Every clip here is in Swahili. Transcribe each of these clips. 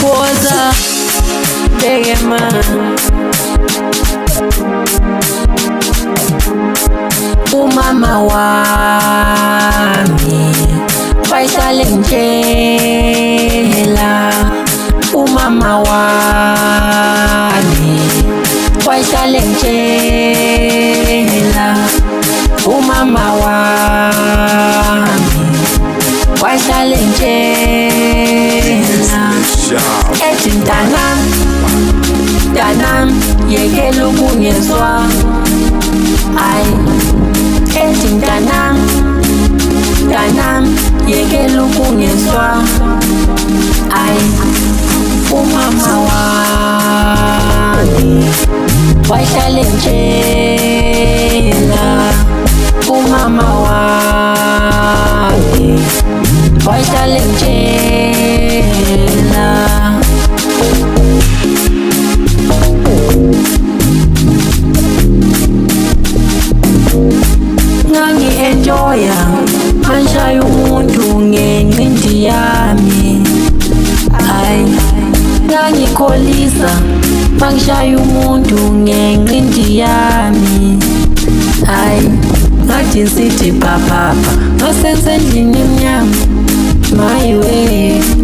Woza Begema umama wami wahlale ngitshela, umama wami wahlale ngitshela, umama wami wahlale ngitshela, ethi mntanami yekela ukungezwa, ayi ethi mntanami yekela ukungezwa, ayi umama wami wahlale ngitshela, umama wami wahlale ngitshela. Ngangi-enjoya ngishaya umuntu ngenqindi yami, ayi ngangikholisa mangishaya umuntu ngenqindi yami, ayi ngathi nsithi phaphapha ngasenza endlini emnyama, mayiwe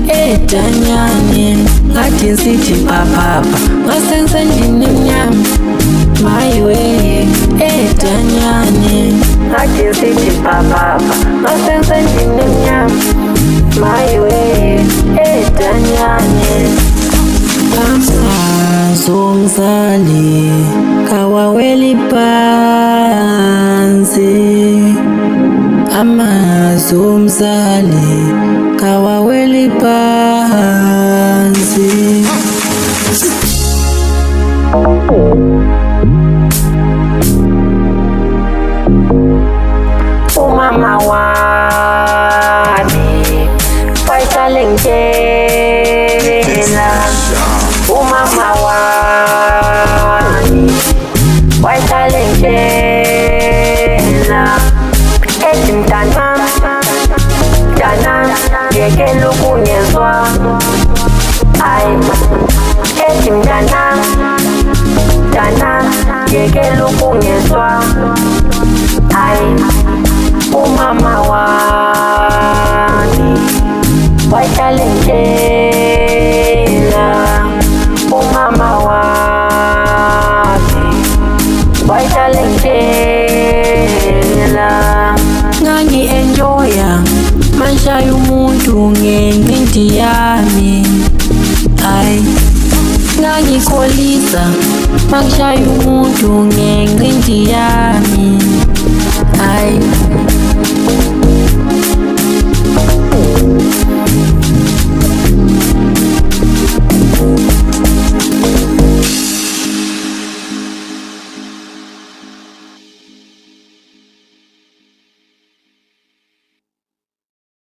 edanyane, ngathi nsithi phaphapha ngasenza endlini emnyama, mayiwe edanyane, ngathi nsithi phaphapha ngasenza endlini emnyama, mayiwe edanyane. Amazongizali kawaweli phansi, amazongizali kawaweli phansi. Umama wami wahlale ngitshela, umama wami wahlale ngitshela, ethi mntanami yekela ukungezwa, ayi ethi mntanami yekela ukungezwa, ayi umama wami wahlale ngitshela, umama wami wahlale ngitshela. Ngangi-enjoya mangishaya umuntu ngenqindi yami, ayi ngangikholisa mangishaya umuntu ngenqindi yami, ayi